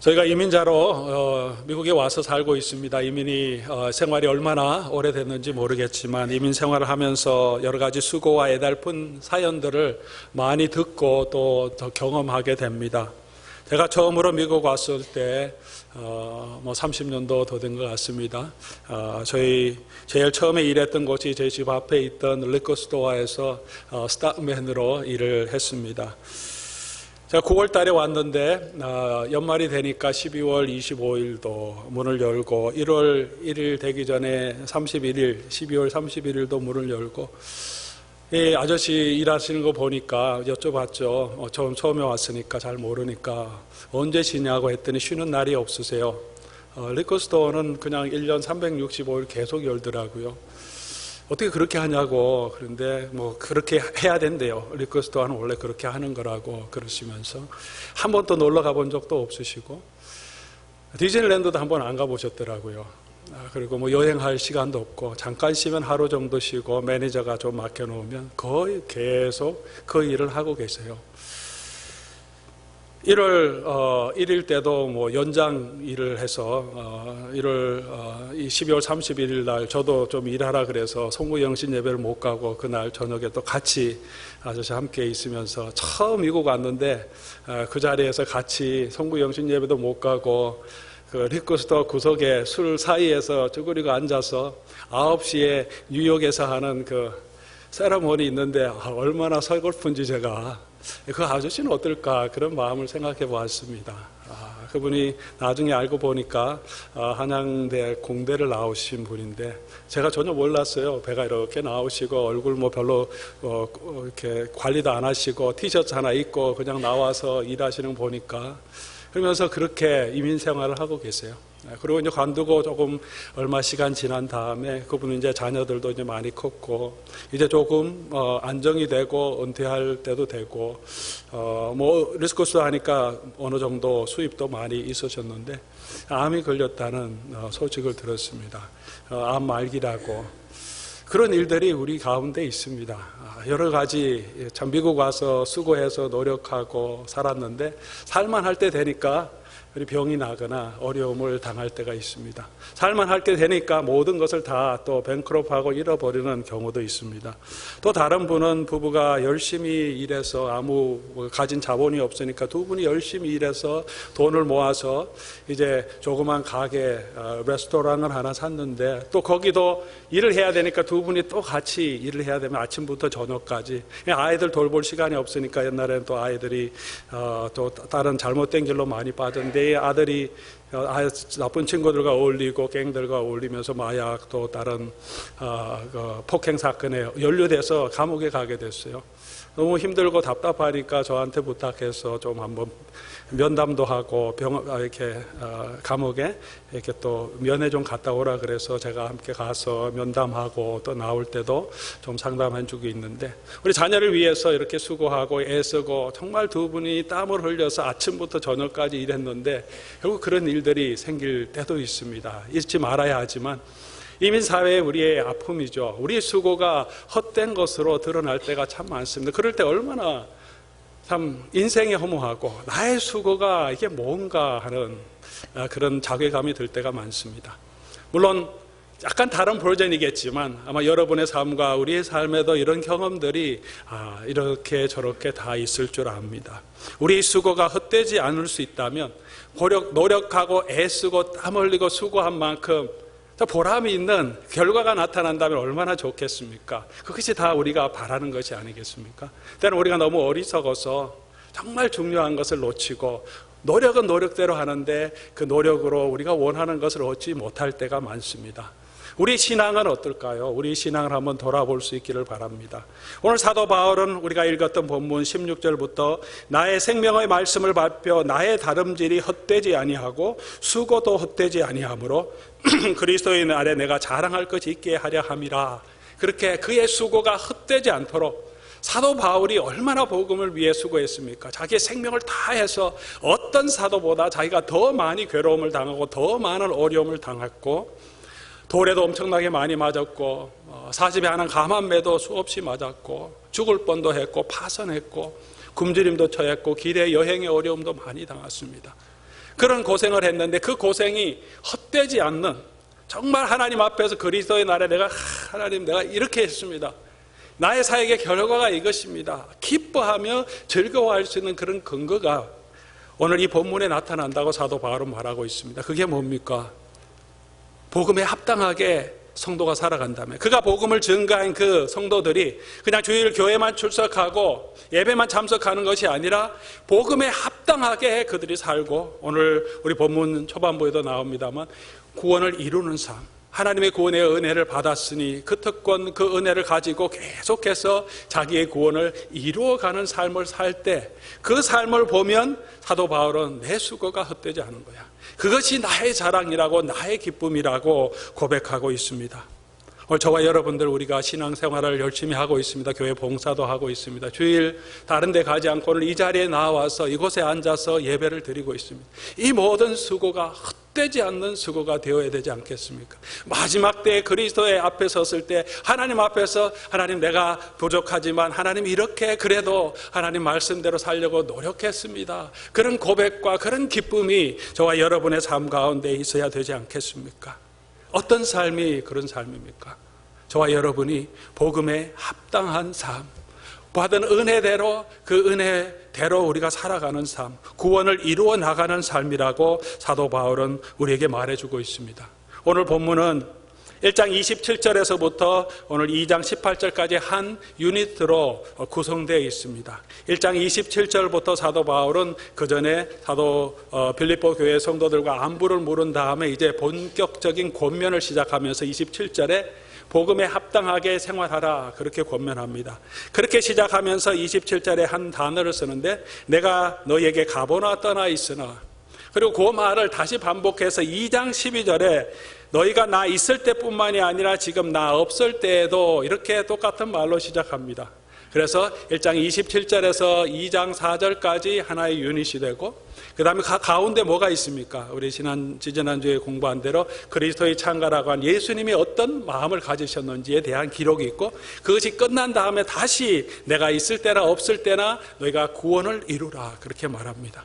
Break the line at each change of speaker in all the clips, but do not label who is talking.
저희가 이민자로 미국에 와서 살고 있습니다. 이민이 생활이 얼마나 오래됐는지 모르겠지만 이민 생활을 하면서 여러 가지 수고와 애달픈 사연들을 많이 듣고 또 더 경험하게 됩니다. 제가 처음으로 미국 왔을 때 30년도 더 된 것 같습니다. 저희 제일 처음에 일했던 곳이 제 집 앞에 있던 리커스토어에서 스타트맨으로 일을 했습니다. 제가 9월 달에 왔는데 연말이 되니까 12월 25일도 문을 열고 1월 1일 되기 전에 31일, 12월 31일도 문을 열고 이 아저씨 일하시는 거 보니까 여쭤봤죠. 처음에 왔으니까 잘 모르니까 언제 쉬냐고 했더니 쉬는 날이 없으세요. 리커스토어는 그냥 1년 365일 계속 열더라고요. 어떻게 그렇게 하냐고. 그런데 그렇게 해야 된대요. 리커스토어는 원래 그렇게 하는 거라고 그러시면서 한 번도 놀러 가본 적도 없으시고 디즈니랜드도 한 번 안 가보셨더라고요. 그리고 여행할 시간도 없고 잠깐 쉬면 하루 정도 쉬고 매니저가 좀 맡겨놓으면 거의 계속 그 일을 하고 계세요. 1월 1일 때도 연장 일을 해서 12월 31일 날 저도 좀 일하라 그래서 송구영신 예배를 못 가고 그날 저녁에 또 같이 아저씨 함께 있으면서 처음 미국 왔는데 그 자리에서 같이 송구영신 예배도 못 가고 그 리커스토어 구석에 술 사이에서 쭈그리고 앉아서 9시에 뉴욕에서 하는 그 세레모니 있는데 얼마나 서글픈지 제가 그 아저씨는 어떨까 그런 마음을 생각해 보았습니다. 그분이 나중에 알고 보니까 한양대 공대를 나오신 분인데 제가 전혀 몰랐어요. 배가 이렇게 나오시고 얼굴 별로 이렇게 관리도 안 하시고 티셔츠 하나 입고 그냥 나와서 일하시는 거 보니까 그러면서 그렇게 이민 생활을 하고 계세요. 그리고 이제 관두고 조금 얼마 시간 지난 다음에 그분은 이제 자녀들도 이제 많이 컸고 이제 조금 안정이 되고 은퇴할 때도 되고 리스크스 하니까 어느 정도 수입도 많이 있으셨는데 암이 걸렸다는 소식을 들었습니다. 암 말기라고. 그런 일들이 우리 가운데 있습니다. 여러 가지 참 미국 와서 수고해서 노력하고 살았는데 살만할 때 되니까 우리 병이 나거나 어려움을 당할 때가 있습니다. 살만할 때 되니까 모든 것을 다 또 뱅크롭하고 잃어버리는 경우도 있습니다. 또 다른 분은 부부가 열심히 일해서 아무 가진 자본이 없으니까 두 분이 열심히 일해서 돈을 모아서 이제 조그만 가게 레스토랑을 하나 샀는데 또 거기도 일을 해야 되니까 두 분이 또 같이 일을 해야 되면 아침부터 저녁까지 아이들 돌볼 시간이 없으니까 옛날에는 또 아이들이 또 다른 잘못된 길로 많이 빠졌는데 아들이 나쁜 친구들과 어울리고 갱들과 어울리면서 마약 또 다른 폭행 사건에 연루돼서 감옥에 가게 됐어요. 너무 힘들고 답답하니까 저한테 부탁해서 좀 한번 면담도 하고 이렇게 감옥에 이렇게 또 면회 좀 갔다 오라 그래서 제가 함께 가서 면담하고 또 나올 때도 좀 상담해 주고 있는데 우리 자녀를 위해서 이렇게 수고하고 애쓰고 정말 두 분이 땀을 흘려서 아침부터 저녁까지 일했는데 결국 그런 일들이 생길 때도 있습니다. 잊지 말아야 하지만 이민사회의 우리의 아픔이죠. 우리의 수고가 헛된 것으로 드러날 때가 참 많습니다. 그럴 때 얼마나 참 인생이 허무하고 나의 수고가 이게 뭔가 하는 그런 자괴감이 들 때가 많습니다. 물론 약간 다른 버전이겠지만 아마 여러분의 삶과 우리의 삶에도 이런 경험들이 이렇게 저렇게 다 있을 줄 압니다. 우리의 수고가 헛되지 않을 수 있다면 노력하고 애쓰고 땀 흘리고 수고한 만큼 보람이 있는 결과가 나타난다면 얼마나 좋겠습니까? 그것이 다 우리가 바라는 것이 아니겠습니까? 때는 우리가 너무 어리석어서 정말 중요한 것을 놓치고 노력은 노력대로 하는데 그 노력으로 우리가 원하는 것을 얻지 못할 때가 많습니다. 우리 신앙은 어떨까요? 우리 신앙을 한번 돌아볼 수 있기를 바랍니다. 오늘 사도 바울은 우리가 읽었던 본문 16절부터 나의 생명의 말씀을 발표 나의 다름질이 헛되지 아니하고 수고도 헛되지 아니하므로 그리스도인 아래 내가 자랑할 것이 있게 하려 함이라. 그렇게 그의 수고가 헛되지 않도록 사도 바울이 얼마나 복음을 위해 수고했습니까? 자기의 생명을 다해서 어떤 사도보다 자기가 더 많이 괴로움을 당하고 더 많은 어려움을 당했고 돌에도 엄청나게 많이 맞았고 40에 하는 감한매도 수없이 맞았고 죽을 뻔도 했고 파선했고 굶주림도 처했고 길에 여행의 어려움도 많이 당했습니다. 그런 고생을 했는데 그 고생이 헛되지 않는, 정말 하나님 앞에서 그리스도의 날에 하나님 내가 이렇게 했습니다, 나의 사역의 결과가 이것입니다, 기뻐하며 즐거워할 수 있는 그런 근거가 오늘 이 본문에 나타난다고 사도 바울은 말하고 있습니다. 그게 뭡니까? 복음에 합당하게 성도가 살아간다면, 그가 복음을 증거한 그 성도들이 그냥 주일 교회만 출석하고 예배만 참석하는 것이 아니라 복음에 합당하게 그들이 살고, 오늘 우리 본문 초반부에도 나옵니다만 구원을 이루는 삶, 하나님의 구원의 은혜를 받았으니 그 특권, 그 은혜를 가지고 계속해서 자기의 구원을 이루어가는 삶을 살 때, 그 삶을 보면 사도 바울은 내 수고가 헛되지 않은 거야, 그것이 나의 자랑이라고, 나의 기쁨이라고 고백하고 있습니다. 오늘 저와 여러분들, 우리가 신앙생활을 열심히 하고 있습니다. 교회 봉사도 하고 있습니다. 주일 다른 데 가지 않고 오늘 이 자리에 나와서 이곳에 앉아서 예배를 드리고 있습니다. 이 모든 수고가 헛되지 않는 수고가 되어야 되지 않겠습니까? 마지막 때에 그리스도의 앞에 섰을 때 하나님 앞에서, 하나님 내가 부족하지만 하나님 이렇게 그래도 하나님 말씀대로 살려고 노력했습니다, 그런 고백과 그런 기쁨이 저와 여러분의 삶 가운데 있어야 되지 않겠습니까? 어떤 삶이 그런 삶입니까? 저와 여러분이 복음에 합당한 삶, 받은 은혜대로, 그 은혜대로 우리가 살아가는 삶, 구원을 이루어 나가는 삶이라고 사도 바울은 우리에게 말해주고 있습니다. 오늘 본문은 1장 27절에서부터 오늘 2장 18절까지 한 유닛으로 구성되어 있습니다. 1장 27절부터 사도 바울은 그 전에 사도 빌립보 교회 성도들과 안부를 물은 다음에 이제 본격적인 권면을 시작하면서 27절에 복음에 합당하게 생활하라, 그렇게 권면합니다. 그렇게 시작하면서 27절에 한 단어를 쓰는데, 내가 너에게 가보나 떠나 있으나, 그리고 그 말을 다시 반복해서 2장 12절에 너희가 나 있을 때뿐만이 아니라 지금 나 없을 때에도, 이렇게 똑같은 말로 시작합니다. 그래서 1장 27절에서 2장 4절까지 하나의 유닛이 되고, 그 다음에 가운데 뭐가 있습니까? 우리 지난주에 공부한 대로 그리스도의 창가라고 한 예수님이 어떤 마음을 가지셨는지에 대한 기록이 있고, 그것이 끝난 다음에 다시 내가 있을 때나 없을 때나 너희가 구원을 이루라, 그렇게 말합니다.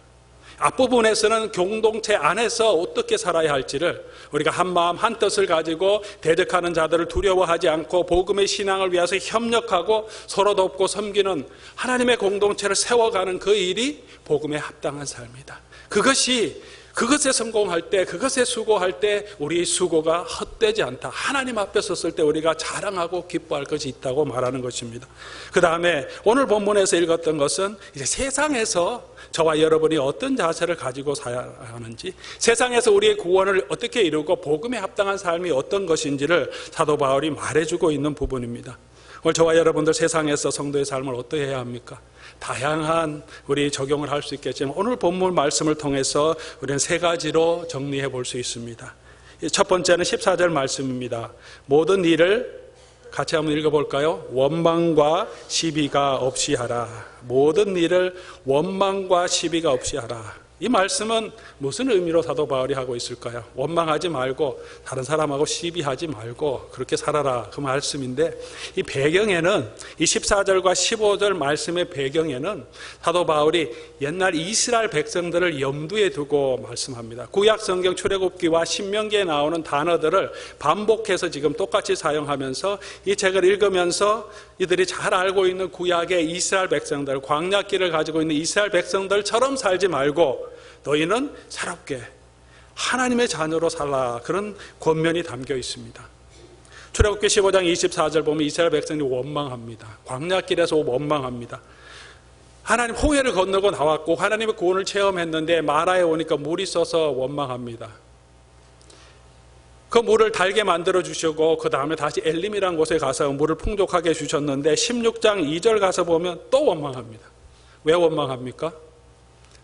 앞부분에서는 공동체 안에서 어떻게 살아야 할지를, 우리가 한 마음 한 뜻을 가지고 대적하는 자들을 두려워하지 않고 복음의 신앙을 위해서 협력하고 서로 돕고 섬기는 하나님의 공동체를 세워가는 그 일이 복음에 합당한 삶이다. 그것에 성공할 때, 그것에 수고할 때 우리의 수고가 헛되지 않다. 하나님 앞에 섰을 때 우리가 자랑하고 기뻐할 것이 있다고 말하는 것입니다. 그 다음에 오늘 본문에서 읽었던 것은 이제 세상에서 저와 여러분이 어떤 자세를 가지고 살아야 하는지, 세상에서 우리의 구원을 어떻게 이루고 복음에 합당한 삶이 어떤 것인지를 사도 바울이 말해주고 있는 부분입니다. 오늘 저와 여러분들 세상에서 성도의 삶을 어떻게 해야 합니까? 다양한 우리 적용을 할 수 있겠지만 오늘 본문 말씀을 통해서 우리는 세 가지로 정리해 볼 수 있습니다. 첫 번째는 14절 말씀입니다. 모든 일을 같이 한번 읽어볼까요? 원망과 시비가 없이 하라. 모든 일을 원망과 시비가 없이 하라. 이 말씀은 무슨 의미로 사도 바울이 하고 있을까요? 원망하지 말고 다른 사람하고 시비하지 말고 그렇게 살아라, 그 말씀인데, 이 배경에는, 이 14절과 15절 말씀의 배경에는 사도 바울이 옛날 이스라엘 백성들을 염두에 두고 말씀합니다. 구약 성경 출애굽기와 신명기에 나오는 단어들을 반복해서 지금 똑같이 사용하면서 이 책을 읽으면서 이들이 잘 알고 있는 구약의 이스라엘 백성들, 광야길을 가지고 있는 이스라엘 백성들처럼 살지 말고 너희는 새롭게 하나님의 자녀로 살라, 그런 권면이 담겨 있습니다. 출애굽기 15장 24절 보면 이스라엘 백성이 원망합니다. 광야길에서 원망합니다. 하나님 홍해를 건너고 나왔고 하나님의 구원을 체험했는데 마라에 오니까 물이 써서 원망합니다. 그 물을 달게 만들어 주시고 그 다음에 다시 엘림이라는 곳에 가서 물을 풍족하게 주셨는데 16장 2절 가서 보면 또 원망합니다. 왜 원망합니까?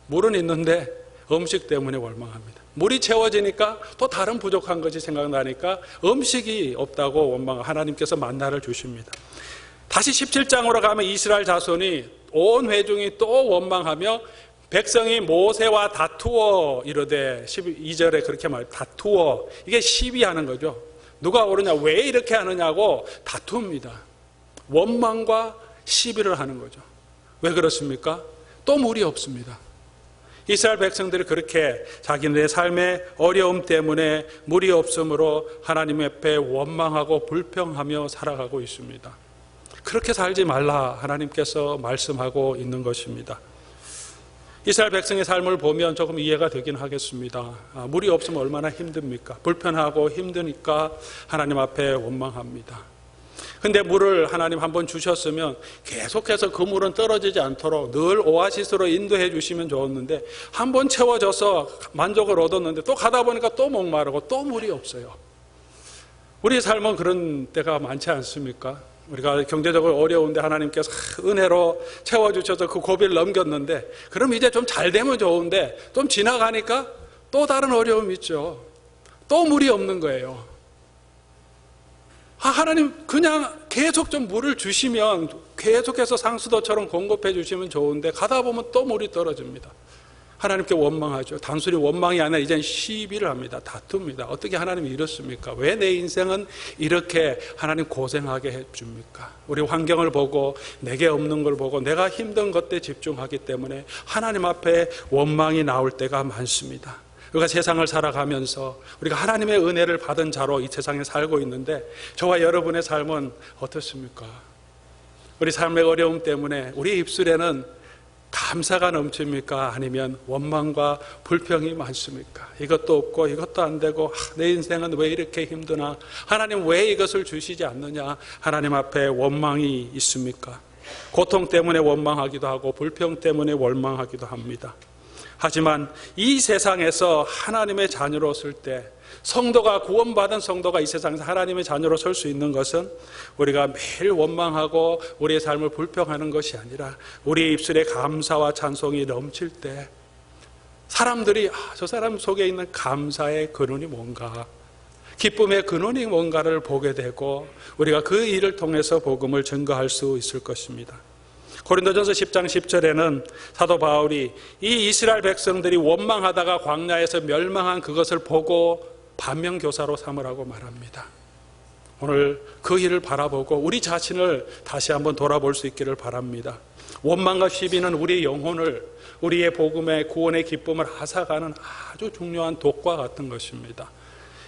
물은 있는데 음식 때문에 원망합니다. 물이 채워지니까 또 다른 부족한 것이 생각나니까 음식이 없다고 원망, 하나님께서 만나를 주십니다. 다시 17장으로 가면 이스라엘 자손이 온 회중이 또 원망하며 백성이 모세와 다투어 이르되, 12절에 그렇게 다투어, 이게 시비하는 거죠. 누가 옳으냐, 왜 이렇게 하느냐고 다투입니다. 원망과 시비를 하는 거죠. 왜 그렇습니까? 또 물이 없습니다. 이스라엘 백성들이 그렇게 자기네 삶의 어려움 때문에 물이 없으므로 하나님 앞에 원망하고 불평하며 살아가고 있습니다. 그렇게 살지 말라 하나님께서 말씀하고 있는 것입니다. 이스라엘 백성의 삶을 보면 조금 이해가 되긴 하겠습니다. 물이 없으면 얼마나 힘듭니까? 불편하고 힘드니까 하나님 앞에 원망합니다. 근데 물을 하나님 한번 주셨으면 계속해서 그 물은 떨어지지 않도록 늘 오아시스로 인도해 주시면 좋았는데, 한번 채워져서 만족을 얻었는데 또 가다 보니까 또 목마르고 또 물이 없어요. 우리 삶은 그런 때가 많지 않습니까? 우리가 경제적으로 어려운데 하나님께서 은혜로 채워주셔서 그 고비를 넘겼는데, 그럼 이제 좀 잘 되면 좋은데 좀 지나가니까 또 다른 어려움이 있죠. 또 물이 없는 거예요. 하나님 그냥 계속 좀 물을 주시면, 계속해서 상수도처럼 공급해 주시면 좋은데 가다 보면 또 물이 떨어집니다. 하나님께 원망하죠. 단순히 원망이 아니라 이젠 시비를 합니다. 다툽니다. 어떻게 하나님이 이렇습니까? 왜 내 인생은 이렇게 하나님 고생하게 해줍니까? 우리 환경을 보고 내게 없는 걸 보고 내가 힘든 것에 집중하기 때문에 하나님 앞에 원망이 나올 때가 많습니다. 우리가 세상을 살아가면서 우리가 하나님의 은혜를 받은 자로 이 세상에 살고 있는데, 저와 여러분의 삶은 어떻습니까? 우리 삶의 어려움 때문에 우리 입술에는 감사가 넘칩니까? 아니면 원망과 불평이 많습니까? 이것도 없고 이것도 안 되고 내 인생은 왜 이렇게 힘드나? 하나님 왜 이것을 주시지 않느냐? 하나님 앞에 원망이 있습니까? 고통 때문에 원망하기도 하고 불평 때문에 원망하기도 합니다. 하지만 이 세상에서 하나님의 자녀로 설 때, 성도가 구원받은 성도가 이 세상에서 하나님의 자녀로 설 수 있는 것은 우리가 매일 원망하고 우리의 삶을 불평하는 것이 아니라 우리 입술에 감사와 찬송이 넘칠 때 사람들이 저 사람 속에 있는 감사의 근원이 뭔가, 기쁨의 근원이 뭔가를 보게 되고 우리가 그 일을 통해서 복음을 증거할 수 있을 것입니다. 고린도전서 10장 10절에는 사도 바울이 이 이스라엘 백성들이 원망하다가 광야에서 멸망한 그것을 보고 반면교사로 삼으라고 말합니다. 오늘 그 일을 바라보고 우리 자신을 다시 한번 돌아볼 수 있기를 바랍니다. 원망과 시비는 우리의 영혼을, 우리의 복음의 구원의 기쁨을 앗아가는 아주 중요한 독과 같은 것입니다.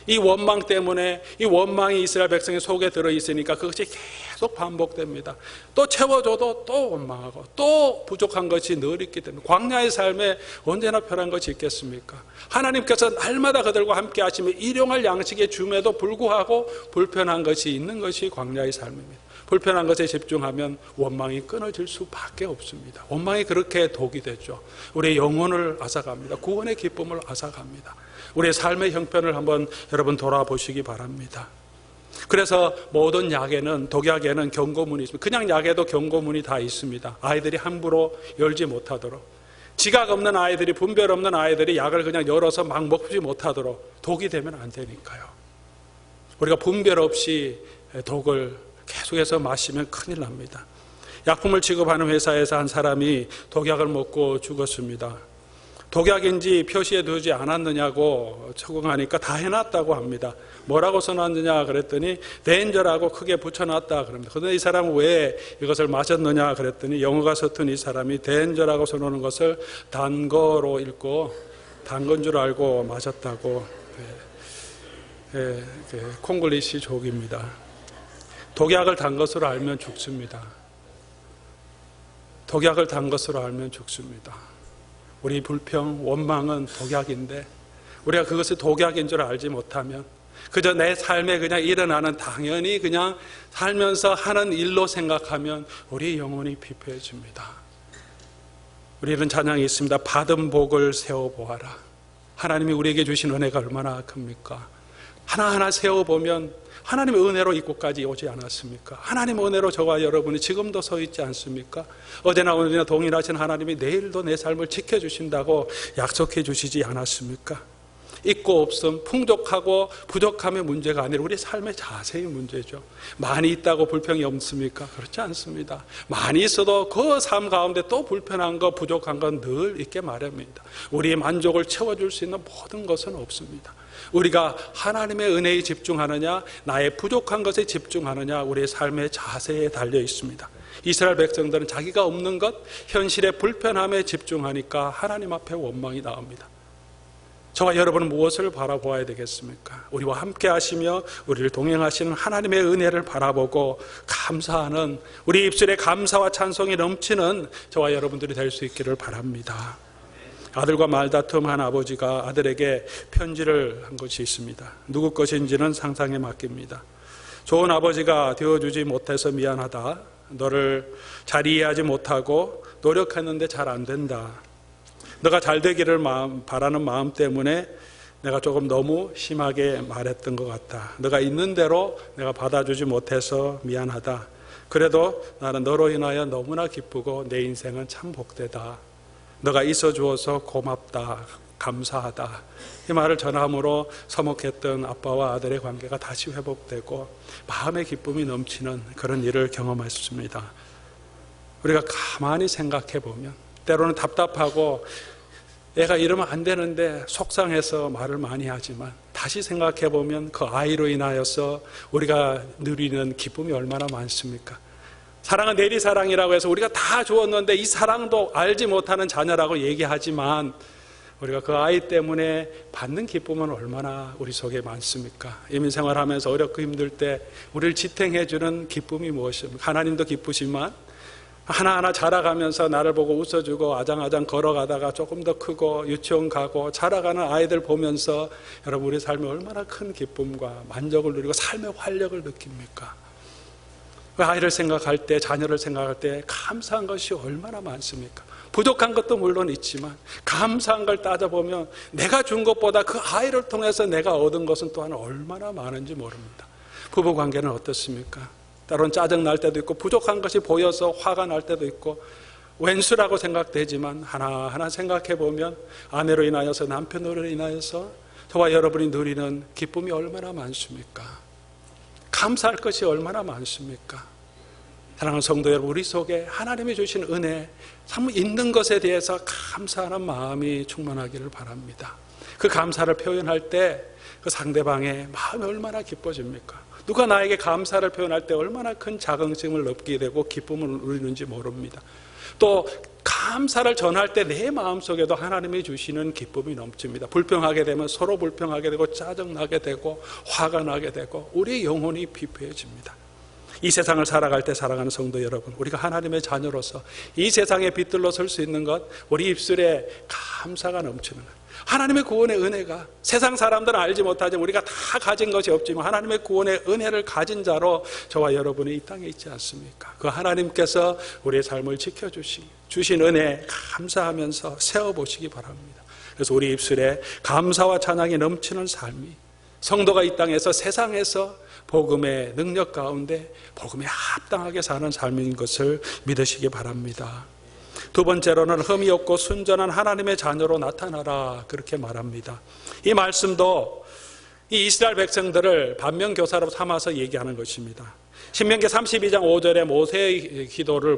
이 원망 때문에, 이 원망이 이스라엘 백성의 속에 들어있으니까 그것이 계속 반복됩니다. 또 채워줘도 또 원망하고 또 부족한 것이 늘 있기 때문에, 광야의 삶에 언제나 편한 것이 있겠습니까? 하나님께서 날마다 그들과 함께 하시며 일용할 양식에 줌에도 불구하고 불편한 것이 있는 것이 광야의 삶입니다. 불편한 것에 집중하면 원망이 끊어질 수밖에 없습니다. 원망이 그렇게 독이 되죠. 우리의 영혼을 앗아갑니다. 구원의 기쁨을 앗아갑니다. 우리의 삶의 형편을 한번 여러분 돌아보시기 바랍니다. 그래서 모든 약에는, 독약에는 경고문이 있습니다. 그냥 약에도 경고문이 다 있습니다. 아이들이 함부로 열지 못하도록, 지각 없는 아이들이, 분별 없는 아이들이 약을 그냥 열어서 막 먹지 못하도록, 독이 되면 안 되니까요. 우리가 분별 없이 독을 계속해서 마시면 큰일 납니다. 약품을 취급하는 회사에서 한 사람이 독약을 먹고 죽었습니다. 독약인지 표시해 두지 않았느냐고 적응하니까 다 해놨다고 합니다. 뭐라고 써놨느냐 그랬더니 데인저라고 크게 붙여놨다 그럽니다. 그런데 이 사람은 왜 이것을 마셨느냐 그랬더니 영어가 서툰 이 사람이 데인저라고 써놓은 것을 단 거로 읽고 단 건 줄 알고 마셨다고. 콩글리시 족입니다. 독약을 단 것으로 알면 죽습니다. 독약을 단 것으로 알면 죽습니다. 우리 불평, 원망은 독약인데 우리가 그것이 독약인 줄 알지 못하면 그저 내 삶에 그냥 일어나는, 당연히 그냥 살면서 하는 일로 생각하면 우리 영혼이 피폐해집니다. 우리는 찬양이 있습니다. 받은 복을 세워보아라. 하나님이 우리에게 주신 은혜가 얼마나 큽니까? 하나하나 세워보면 하나님의 은혜로 이곳까지 오지 않았습니까? 하나님의 은혜로 저와 여러분이 지금도 서 있지 않습니까? 어제나 오늘이나 동일하신 하나님이 내일도 내 삶을 지켜주신다고 약속해 주시지 않았습니까? 있고 없음, 풍족하고 부족함의 문제가 아니라 우리 삶의 자세의 문제죠. 많이 있다고 불평이 없습니까? 그렇지 않습니다. 많이 있어도 그 삶 가운데 또 불편한 거, 부족한 건 늘 있게 마련입니다. 우리의 만족을 채워줄 수 있는 모든 것은 없습니다. 우리가 하나님의 은혜에 집중하느냐, 나의 부족한 것에 집중하느냐, 우리의 삶의 자세에 달려 있습니다. 이스라엘 백성들은 자기가 없는 것, 현실의 불편함에 집중하니까 하나님 앞에 원망이 나옵니다. 저와 여러분은 무엇을 바라보아야 되겠습니까? 우리와 함께 하시며 우리를 동행하시는 하나님의 은혜를 바라보고 감사하는, 우리 입술에 감사와 찬송이 넘치는 저와 여러분들이 될 수 있기를 바랍니다. 아들과 말다툼한 아버지가 아들에게 편지를 한 것이 있습니다. 누구 것인지는 상상에 맡깁니다. 좋은 아버지가 되어주지 못해서 미안하다. 너를 잘 이해하지 못하고 노력했는데 잘 안 된다. 너가 잘 되기를 바라는 마음 때문에 내가 조금 너무 심하게 말했던 것 같다. 너가 있는 대로 내가 받아주지 못해서 미안하다. 그래도 나는 너로 인하여 너무나 기쁘고 내 인생은 참 복되다. 너가 있어 주어서 고맙다. 감사하다. 이 말을 전함으로 서먹했던 아빠와 아들의 관계가 다시 회복되고 마음의 기쁨이 넘치는 그런 일을 경험했습니다. 우리가 가만히 생각해 보면 때로는 답답하고 애가 이러면 안 되는데 속상해서 말을 많이 하지만 다시 생각해 보면 그 아이로 인하여서 우리가 누리는 기쁨이 얼마나 많습니까? 사랑은 내리사랑이라고 해서 우리가 다 주었는데 이 사랑도 알지 못하는 자녀라고 얘기하지만 우리가 그 아이 때문에 받는 기쁨은 얼마나 우리 속에 많습니까? 이민생활하면서 어렵고 힘들 때 우리를 지탱해주는 기쁨이 무엇입니까? 하나님도 기쁘지만 하나하나 자라가면서 나를 보고 웃어주고 아장아장 걸어가다가 조금 더 크고 유치원 가고 자라가는 아이들 보면서 여러분 우리 삶에 얼마나 큰 기쁨과 만족을 누리고 삶의 활력을 느낍니까? 그 아이를 생각할 때, 자녀를 생각할 때 감사한 것이 얼마나 많습니까? 부족한 것도 물론 있지만 감사한 걸 따져보면 내가 준 것보다 그 아이를 통해서 내가 얻은 것은 또한 얼마나 많은지 모릅니다. 부부관계는 어떻습니까? 때로는 짜증날 때도 있고 부족한 것이 보여서 화가 날 때도 있고 왼수라고 생각되지만 하나하나 생각해보면 아내로 인하여서 남편으로 인하여서 저와 여러분이 누리는 기쁨이 얼마나 많습니까? 감사할 것이 얼마나 많습니까? 사랑하는 성도 여러분, 우리 속에 하나님이 주신 은혜 참 있는 것에 대해서 감사하는 마음이 충만하기를 바랍니다. 그 감사를 표현할 때 그 상대방의 마음이 얼마나 기뻐집니까? 누가 나에게 감사를 표현할 때 얼마나 큰 자긍심을 느끼게 되고 기쁨을 누리는지 모릅니다. 또 감사를 전할 때 내 마음속에도 하나님이 주시는 기쁨이 넘칩니다. 불평하게 되면 서로 불평하게 되고 짜증나게 되고 화가 나게 되고 우리 영혼이 피폐해집니다. 이 세상을 살아갈 때 사랑하는 성도 여러분, 우리가 하나님의 자녀로서 이 세상에 빛들로 설 수 있는 것, 우리 입술에 감사가 넘치는 것, 하나님의 구원의 은혜가 세상 사람들은 알지 못하지만 우리가 다 가진 것이 없지만 하나님의 구원의 은혜를 가진 자로 저와 여러분이 이 땅에 있지 않습니까? 그 하나님께서 우리의 삶을 주신 은혜 감사하면서 세워보시기 바랍니다. 그래서 우리 입술에 감사와 찬양이 넘치는 삶이 성도가 이 땅에서 세상에서 복음의 능력 가운데 복음에 합당하게 사는 삶인 것을 믿으시기 바랍니다. 두 번째로는 흠이 없고 순전한 하나님의 자녀로 나타나라, 그렇게 말합니다. 이 말씀도 이 이스라엘 백성들을 반면교사로 삼아서 얘기하는 것입니다. 신명기 32장 5절에 모세의 기도를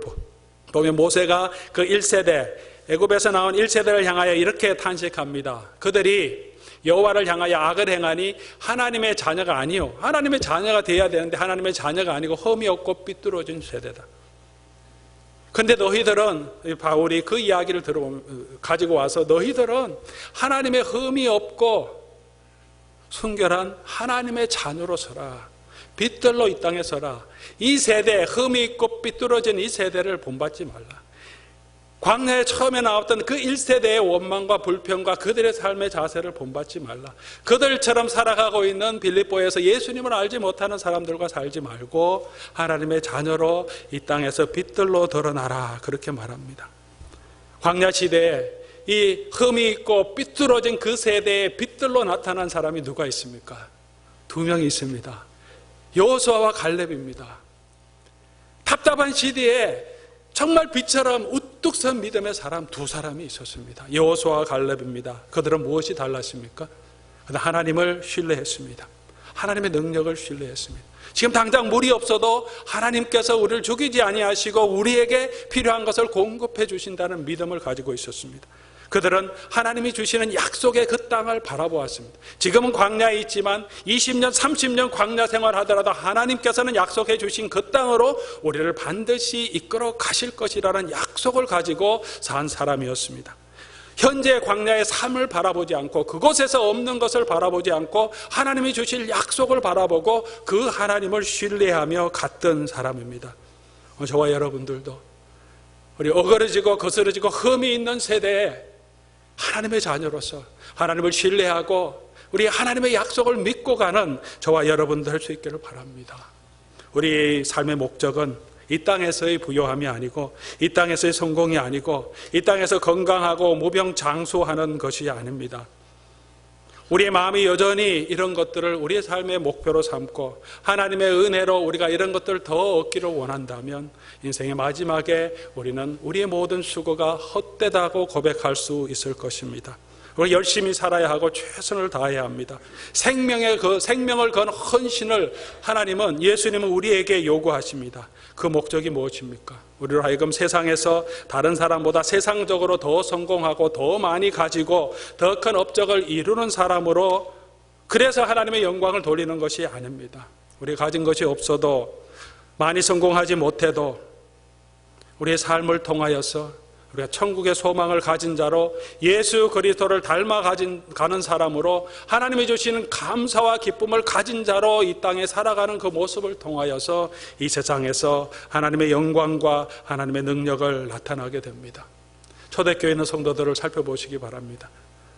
보면 모세가 그 1세대 애굽에서 나온 1세대를 향하여 이렇게 탄식합니다. 그들이 여호와를 향하여 악을 행하니 하나님의 자녀가 아니요, 하나님의 자녀가 되어야 되는데 하나님의 자녀가 아니고 흠이 없고 삐뚤어진 세대다. 근데 너희들은, 바울이 그 이야기를 가지고 와서 너희들은 하나님의 흠이 없고 순결한 하나님의 자녀로 서라. 빛들로 이 땅에 서라. 이 세대, 흠이 있고 삐뚤어진 이 세대를 본받지 말라. 광야에 처음에 나왔던 그 1세대의 원망과 불평과 그들의 삶의 자세를 본받지 말라. 그들처럼 살아가고 있는 빌립보에서 예수님을 알지 못하는 사람들과 살지 말고 하나님의 자녀로 이 땅에서 빛들로 드러나라, 그렇게 말합니다. 광야 시대에 이 흠이 있고 삐뚤어진 그 세대에 빛들로 나타난 사람이 누가 있습니까? 두 명이 있습니다. 여호수아와 갈렙입니다. 답답한 시대에 정말 빛처럼 우뚝 선 믿음의 사람 두 사람이 있었습니다. 여호수아와 갈렙입니다. 그들은 무엇이 달랐습니까? 하나님을 신뢰했습니다. 하나님의 능력을 신뢰했습니다. 지금 당장 물이 없어도 하나님께서 우리를 죽이지 아니하시고 우리에게 필요한 것을 공급해 주신다는 믿음을 가지고 있었습니다. 그들은 하나님이 주시는 약속의 그 땅을 바라보았습니다. 지금은 광야에 있지만 20년, 30년 광야 생활하더라도 하나님께서는 약속해 주신 그 땅으로 우리를 반드시 이끌어 가실 것이라는 약속을 가지고 산 사람이었습니다. 현재 광야의 삶을 바라보지 않고 그곳에서 없는 것을 바라보지 않고 하나님이 주실 약속을 바라보고 그 하나님을 신뢰하며 갔던 사람입니다. 저와 여러분들도 우리 어그러지고 거스러지고 흠이 있는 세대에 하나님의 자녀로서 하나님을 신뢰하고 우리 하나님의 약속을 믿고 가는 저와 여러분들 할 수 있기를 바랍니다. 우리 삶의 목적은 이 땅에서의 부요함이 아니고 이 땅에서의 성공이 아니고 이 땅에서 건강하고 무병장수하는 것이 아닙니다. 우리의 마음이 여전히 이런 것들을 우리의 삶의 목표로 삼고 하나님의 은혜로 우리가 이런 것들을 더 얻기를 원한다면 인생의 마지막에 우리는 우리의 모든 수고가 헛되다고 고백할 수 있을 것입니다. 우리 열심히 살아야 하고 최선을 다해야 합니다. 생명을 건 헌신을 하나님은, 예수님은 우리에게 요구하십니다. 그 목적이 무엇입니까? 우리로 하여금 세상에서 다른 사람보다 세상적으로 더 성공하고 더 많이 가지고 더 큰 업적을 이루는 사람으로, 그래서 하나님의 영광을 돌리는 것이 아닙니다. 우리가 가진 것이 없어도, 많이 성공하지 못해도 우리의 삶을 통하여서 우리가 천국의 소망을 가진 자로 예수 그리스도를 닮아 가는 사람으로 하나님이 주시는 감사와 기쁨을 가진 자로 이 땅에 살아가는 그 모습을 통하여서 이 세상에서 하나님의 영광과 하나님의 능력을 나타나게 됩니다. 초대교회 있는 성도들을 살펴보시기 바랍니다.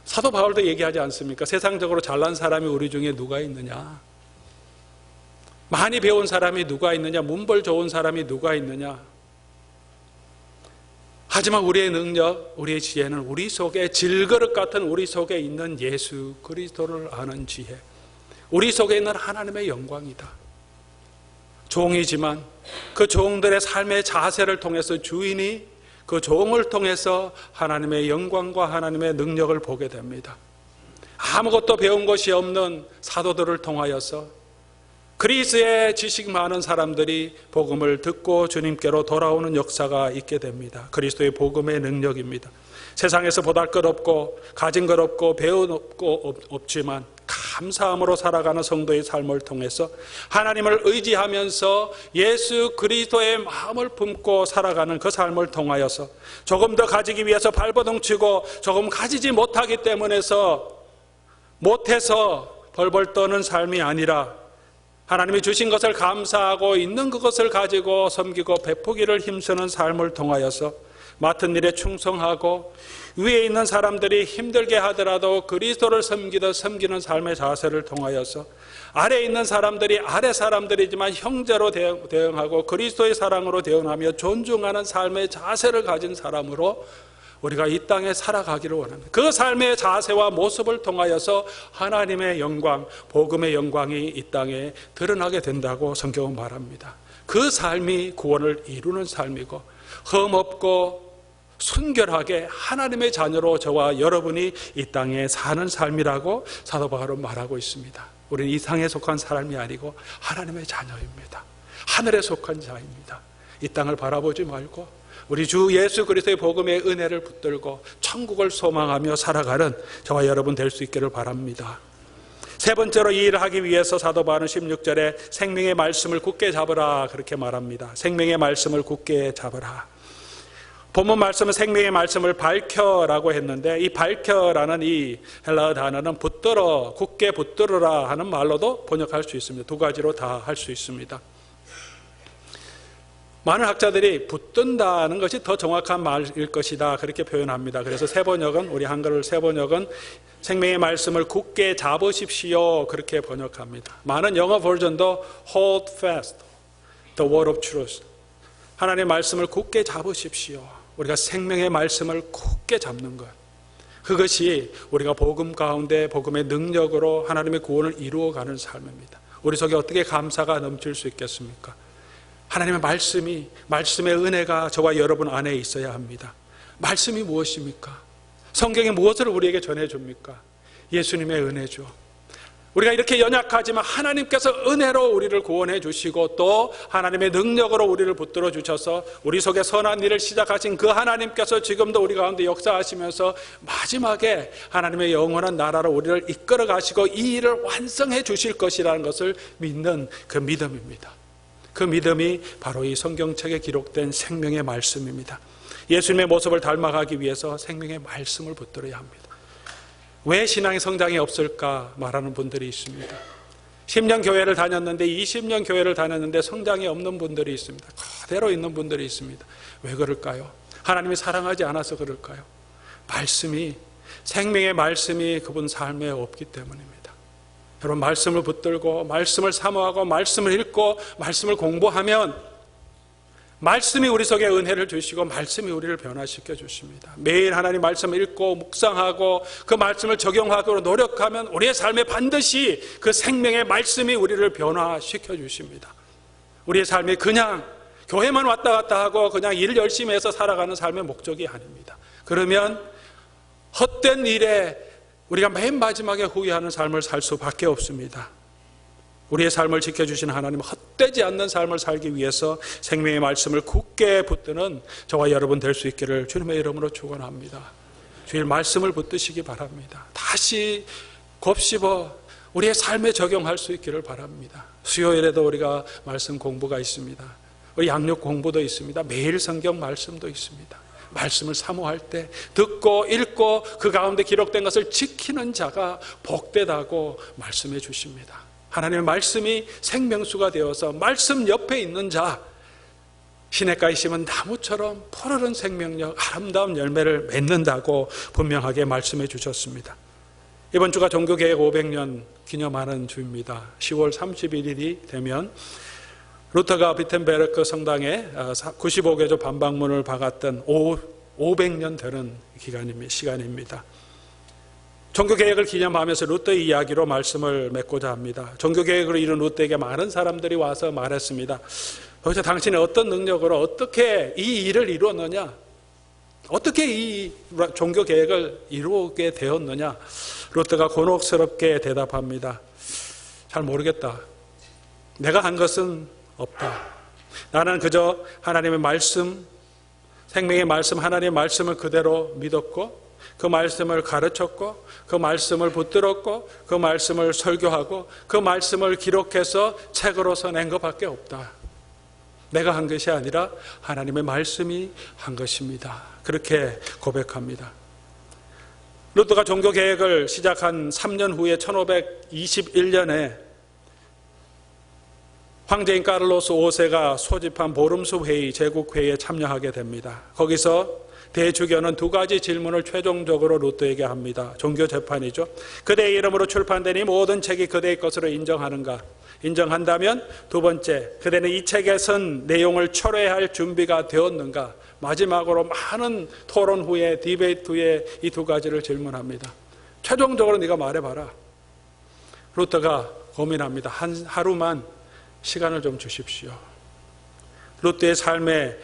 사도 바울도 얘기하지 않습니까? 세상적으로 잘난 사람이 우리 중에 누가 있느냐? 많이 배운 사람이 누가 있느냐? 문벌 좋은 사람이 누가 있느냐? 하지만 우리의 능력, 우리의 지혜는 우리 속에, 질그릇 같은 우리 속에 있는 예수 그리스도를 아는 지혜, 우리 속에 있는 하나님의 영광이다. 종이지만 그 종들의 삶의 자세를 통해서 주인이 그 종을 통해서 하나님의 영광과 하나님의 능력을 보게 됩니다. 아무것도 배운 것이 없는 사도들을 통하여서 그리스의 지식 많은 사람들이 복음을 듣고 주님께로 돌아오는 역사가 있게 됩니다. 그리스도의 복음의 능력입니다. 세상에서 보잘것없고 가진 것 없고 배운 없고 없지만 감사함으로 살아가는 성도의 삶을 통해서 하나님을 의지하면서 예수 그리스도의 마음을 품고 살아가는 그 삶을 통하여서 조금 더 가지기 위해서 발버둥치고 조금 가지지 못하기 때문에서 못해서 벌벌 떠는 삶이 아니라 하나님이 주신 것을 감사하고 있는 그것을 가지고 섬기고 베푸기를 힘쓰는 삶을 통하여서 맡은 일에 충성하고 위에 있는 사람들이 힘들게 하더라도 그리스도를 섬기는 삶의 자세를 통하여서 아래에 있는 사람들이 아래 사람들이지만 형제로 대응하고 그리스도의 사랑으로 대응하며 존중하는 삶의 자세를 가진 사람으로 우리가 이 땅에 살아가기를 원합니다. 그 삶의 자세와 모습을 통하여서 하나님의 영광, 복음의 영광이 이 땅에 드러나게 된다고 성경은 말합니다. 그 삶이 구원을 이루는 삶이고 흠없고 순결하게 하나님의 자녀로 저와 여러분이 이 땅에 사는 삶이라고 사도 바울은 말하고 있습니다. 우리는 이 땅에 속한 사람이 아니고 하나님의 자녀입니다. 하늘에 속한 자입니다. 이 땅을 바라보지 말고 우리 주 예수 그리스도의 복음의 은혜를 붙들고 천국을 소망하며 살아가는 저와 여러분 될 수 있기를 바랍니다. 세 번째로 이 일을 하기 위해서 사도 바울은 16절에 생명의 말씀을 굳게 잡으라 그렇게 말합니다. 생명의 말씀을 굳게 잡으라. 본문 말씀은 생명의 말씀을 밝혀라고 했는데 이 밝혀라는 이 헬라어 단어는 붙들어, 굳게 붙들어라 하는 말로도 번역할 수 있습니다. 두 가지로 다 할 수 있습니다. 많은 학자들이 붙든다는 것이 더 정확한 말일 것이다 그렇게 표현합니다. 그래서 세번역은, 우리 한글 세번역은 생명의 말씀을 굳게 잡으십시오 그렇게 번역합니다. 많은 영어 버전도 hold fast the word of truth, 하나님의 말씀을 굳게 잡으십시오. 우리가 생명의 말씀을 굳게 잡는 것, 그것이 우리가 복음 가운데 복음의 능력으로 하나님의 구원을 이루어가는 삶입니다. 우리 속에 어떻게 감사가 넘칠 수 있겠습니까? 하나님의 말씀의 은혜가 저와 여러분 안에 있어야 합니다. 말씀이 무엇입니까? 성경이 무엇을 우리에게 전해줍니까? 예수님의 은혜죠. 우리가 이렇게 연약하지만 하나님께서 은혜로 우리를 구원해 주시고 또 하나님의 능력으로 우리를 붙들어 주셔서 우리 속에 선한 일을 시작하신 그 하나님께서 지금도 우리 가운데 역사하시면서 마지막에 하나님의 영원한 나라로 우리를 이끌어 가시고 이 일을 완성해 주실 것이라는 것을 믿는 그 믿음입니다. 그 믿음이 바로 이 성경책에 기록된 생명의 말씀입니다. 예수님의 모습을 닮아가기 위해서 생명의 말씀을 붙들어야 합니다. 왜 신앙의 성장이 없을까 말하는 분들이 있습니다. 10년 교회를 다녔는데 20년 교회를 다녔는데 성장이 없는 분들이 있습니다. 그대로 있는 분들이 있습니다. 왜 그럴까요? 하나님이 사랑하지 않아서 그럴까요? 말씀이, 생명의 말씀이 그분 삶에 없기 때문입니다. 여러분, 말씀을 붙들고 말씀을 사모하고 말씀을 읽고 말씀을 공부하면 말씀이 우리 속에 은혜를 주시고 말씀이 우리를 변화시켜 주십니다. 매일 하나님 말씀을 읽고 묵상하고 그 말씀을 적용하도록 노력하면 우리의 삶에 반드시 그 생명의 말씀이 우리를 변화시켜 주십니다. 우리의 삶이 그냥 교회만 왔다 갔다 하고 그냥 일 열심히 해서 살아가는 삶의 목적이 아닙니다. 그러면 헛된 일에 우리가 맨 마지막에 후회하는 삶을 살 수밖에 없습니다. 우리의 삶을 지켜주신 하나님, 헛되지 않는 삶을 살기 위해서 생명의 말씀을 굳게 붙드는 저와 여러분 될 수 있기를 주님의 이름으로 축원합니다. 주일 말씀을 붙드시기 바랍니다. 다시 곱씹어 우리의 삶에 적용할 수 있기를 바랍니다. 수요일에도 우리가 말씀 공부가 있습니다. 우리 양육 공부도 있습니다. 매일 성경 말씀도 있습니다. 말씀을 사모할 때 듣고 읽고 그 가운데 기록된 것을 지키는 자가 복되다고 말씀해 주십니다. 하나님의 말씀이 생명수가 되어서 말씀 옆에 있는 자, 시냇가에 심은 나무처럼 푸르른 생명력, 아름다운 열매를 맺는다고 분명하게 말씀해 주셨습니다. 이번 주가 종교개혁 500년 기념하는 주입니다. 10월 31일이 되면 루터가 비텐베르크 성당에 95개조 반박문을 박았던 500년 되는 시간입니다. 종교개혁을 기념하면서 루터의 이야기로 말씀을 맺고자 합니다. 종교개혁을 이룬 루터에게 많은 사람들이 와서 말했습니다. 도대체 당신이 어떤 능력으로 어떻게 이 일을 이루었느냐? 어떻게 이 종교개혁을 이루게 되었느냐? 루터가 곤혹스럽게 대답합니다. 잘 모르겠다. 내가 한 것은 없다. 나는 그저 하나님의 말씀, 생명의 말씀, 하나님의 말씀을 그대로 믿었고 그 말씀을 가르쳤고 그 말씀을 붙들었고 그 말씀을 설교하고 그 말씀을 기록해서 책으로 써낸 것밖에 없다. 내가 한 것이 아니라 하나님의 말씀이 한 것입니다. 그렇게 고백합니다. 루터가 종교개혁을 시작한 3년 후에 1521년에 황제인 카를로스 5세가 소집한 보름수 회의, 제국회의에 참여하게 됩니다. 거기서 대주교는 두 가지 질문을 최종적으로 루터에게 합니다. 종교재판이죠. 그대의 이름으로 출판된 이 모든 책이 그대의 것으로 인정하는가? 인정한다면 두 번째, 그대는 이 책에 쓴 내용을 철회할 준비가 되었는가? 마지막으로 많은 토론 후에, 디베이트 후에 이 두 가지를 질문합니다. 최종적으로 네가 말해봐라. 루터가 고민합니다. 하루만 시간을 좀 주십시오. 루터의 삶에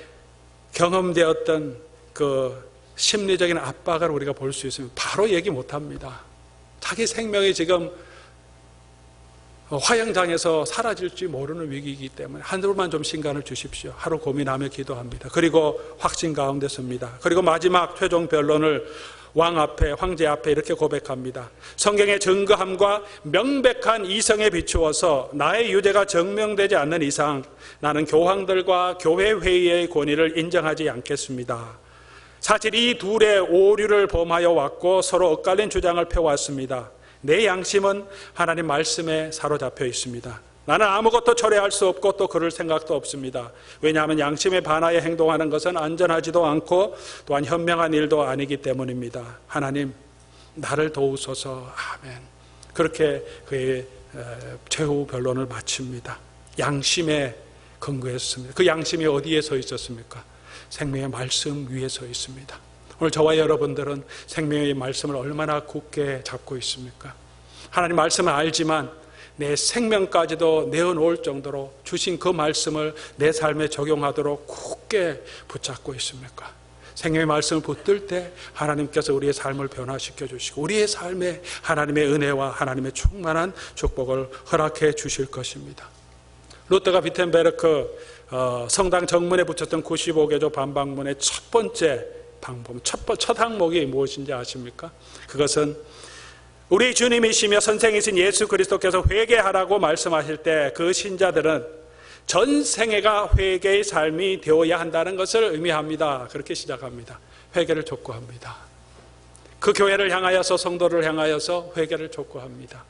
경험되었던 그 심리적인 압박을 우리가 볼 수 있으면 바로 얘기 못합니다. 자기 생명이 지금 화영장에서 사라질지 모르는 위기이기 때문에 하루만 좀 시간을 주십시오. 하루 고민하며 기도합니다. 그리고 확신 가운데 섭니다. 그리고 마지막 최종 변론을 왕 앞에, 황제 앞에 이렇게 고백합니다. 성경의 증거함과 명백한 이성에 비추어서 나의 유죄가 증명되지 않는 이상 나는 교황들과 교회 회의의 권위를 인정하지 않겠습니다. 사실 이 둘의 오류를 범하여 왔고 서로 엇갈린 주장을 펴왔습니다. 내 양심은 하나님 말씀에 사로잡혀 있습니다. 나는 아무것도 철회할 수 없고 또 그럴 생각도 없습니다. 왜냐하면 양심에 반하여 행동하는 것은 안전하지도 않고 또한 현명한 일도 아니기 때문입니다. 하나님, 나를 도우소서. 아멘. 그렇게 그의 최후 변론을 마칩니다. 양심에 근거했습니다. 그 양심이 어디에 서 있었습니까? 생명의 말씀 위에 서 있습니다. 오늘 저와 여러분들은 생명의 말씀을 얼마나 굳게 잡고 있습니까? 하나님 말씀을 알지만 내 생명까지도 내어놓을 정도로 주신 그 말씀을 내 삶에 적용하도록 굳게 붙잡고 있습니까? 생명의 말씀을 붙들 때 하나님께서 우리의 삶을 변화시켜 주시고 우리의 삶에 하나님의 은혜와 하나님의 충만한 축복을 허락해 주실 것입니다. 루터가 비텐베르크 성당 정문에 붙였던 95개조 반박문의 첫 번째 방법, 첫 항목이 무엇인지 아십니까? 그것은 우리 주님이시며 선생이신 예수 그리스도께서 회개하라고 말씀하실 때 그 신자들은 전생애가 회개의 삶이 되어야 한다는 것을 의미합니다. 그렇게 시작합니다. 회개를 촉구합니다. 그 교회를 향하여서 성도를 향하여서 회개를 촉구합니다.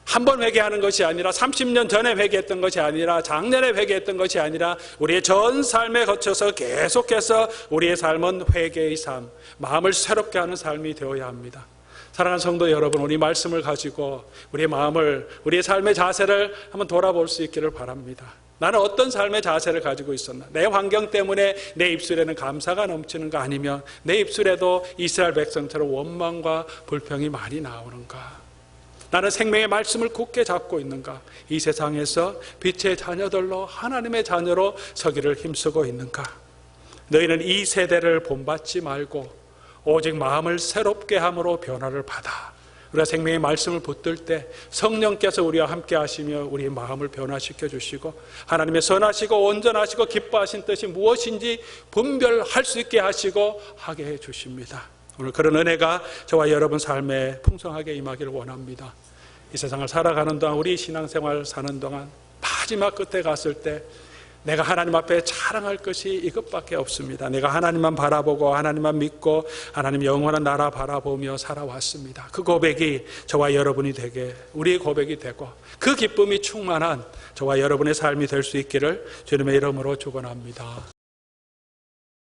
한 번 회개하는 것이 아니라 30년 전에 회개했던 것이 아니라 작년에 회개했던 것이 아니라 우리의 전 삶에 거쳐서 계속해서 우리의 삶은 회개의 삶, 마음을 새롭게 하는 삶이 되어야 합니다. 사랑하는 성도 여러분, 우리 말씀을 가지고 우리의 마음을, 우리의 삶의 자세를 한번 돌아볼 수 있기를 바랍니다. 나는 어떤 삶의 자세를 가지고 있었나? 내 환경 때문에 내 입술에는 감사가 넘치는가? 아니면 내 입술에도 이스라엘 백성처럼 원망과 불평이 많이 나오는가? 나는 생명의 말씀을 굳게 잡고 있는가? 이 세상에서 빛의 자녀들로 하나님의 자녀로 서기를 힘쓰고 있는가? 너희는 이 세대를 본받지 말고 오직 마음을 새롭게 함으로 변화를 받아. 우리가 생명의 말씀을 붙들 때 성령께서 우리와 함께 하시며 우리의 마음을 변화시켜 주시고 하나님의 선하시고 온전하시고 기뻐하신 뜻이 무엇인지 분별할 수 있게 하시고 하게 해 주십니다. 오늘 그런 은혜가 저와 여러분 삶에 풍성하게 임하기를 원합니다. 이 세상을 살아가는 동안, 우리 신앙생활 사는 동안 마지막 끝에 갔을 때 내가 하나님 앞에 자랑할 것이 이것밖에 없습니다. 내가 하나님만 바라보고 하나님만 믿고 하나님 영원한 나라 바라보며 살아왔습니다. 그 고백이 저와 여러분이 되게, 우리의 고백이 되고 그 기쁨이 충만한 저와 여러분의 삶이 될 수 있기를 주님의 이름으로 축원합니다.